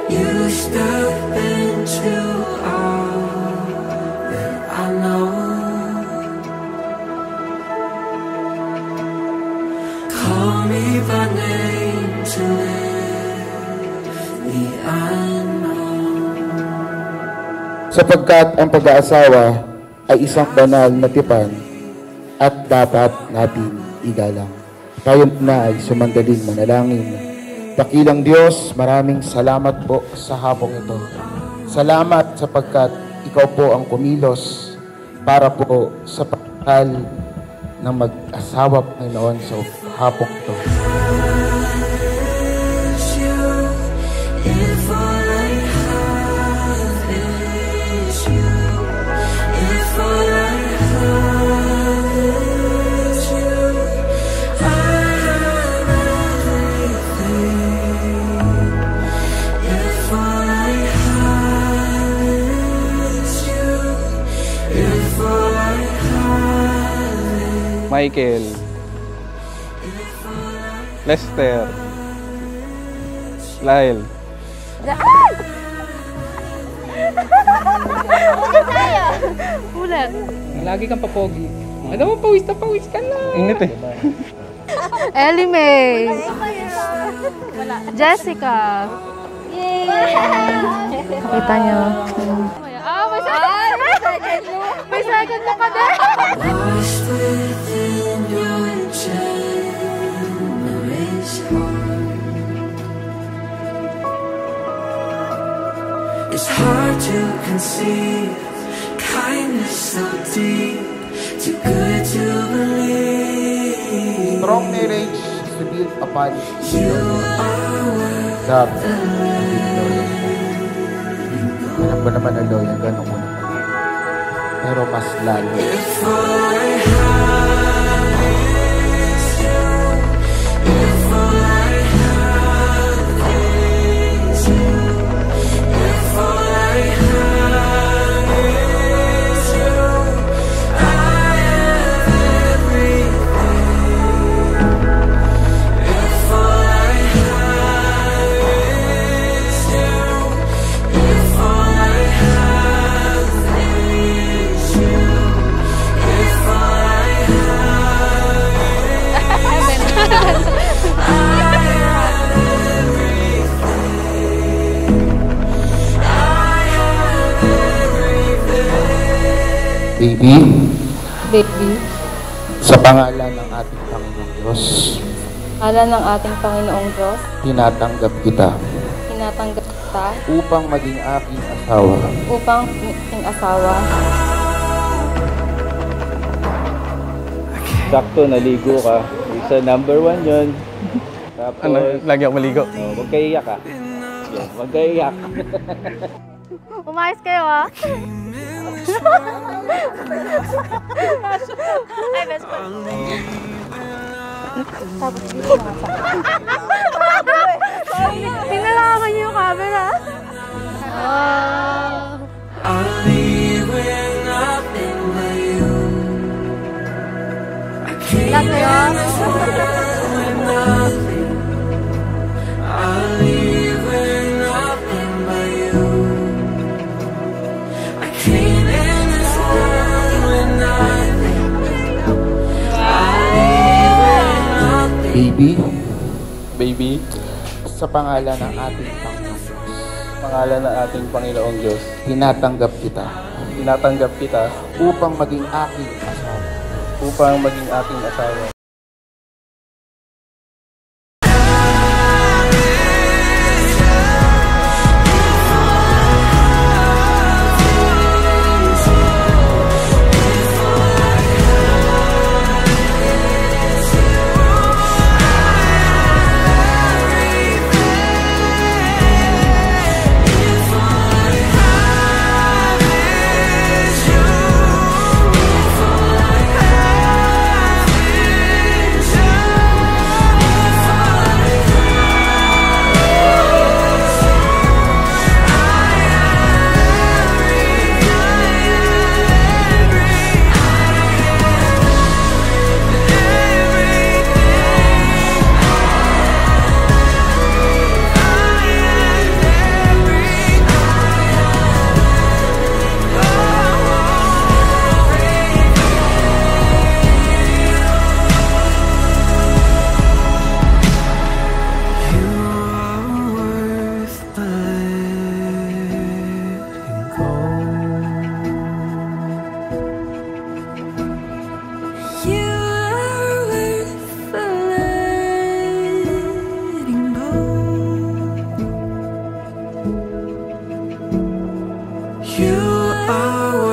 You step into all that I know. Call me by name to let me unknown. Sapagkat ang pag-aasawa ay isang banal na tipan at dapat natin igalang. Tayo na ay sumandaling manalangin. Dakilang Diyos, maraming salamat po sa hapong ito. Salamat sapagkat ikaw po ang kumilos para po sa pagkakal ng mag-asawa Panginoon sa hapong ito. Michael, Lester, Lyle. Ulit. Lagi kang papogi. Ano mo, pawis na pawis ka na. Init eh. Ellie Mae. Jessica. Yay! Kita nyo. May second na ka din. Lost within your generation. It's hard to conceive kindness so deep, too good to believe. Strong marriage is to build upon You are worth love and victory. Alam ko naman ang yung ganun mo naman. Pero mas lalo. if all I have is you, if all I have is you, if all I have is you, I have everything. If all I have is you, if all I have is you, if all I have Baby, Baby, sa pangalan ng ating Panginoong Diyos, ala ng ating Panginoong Diyos, tinatanggap kita tinatanggap kita upang maging aking asawa. upang aking asawa. Sakto, naligo ka. Isa number 1 yun. Tapos, Ano, lagi ako maligo. huwag kayo iyak ha. Huwag kayo iyak. Umayos kayo ah. Ay, best friend. Tapos dito mga pinalakan niyo yung camera. I'll leave with nothing but you. I can't live with nothing. I'll leave with nothing but you. I can't end this world with nothing. I'll leave with nothing. Baby, Baby, sa pangalan ng ating Panginoong Diyos, pangalan ng ating Panginoong Diyos, tinatanggap kita tinatanggap kita upang maging aking asawa. upang maging ating asawa. If all I have is you. I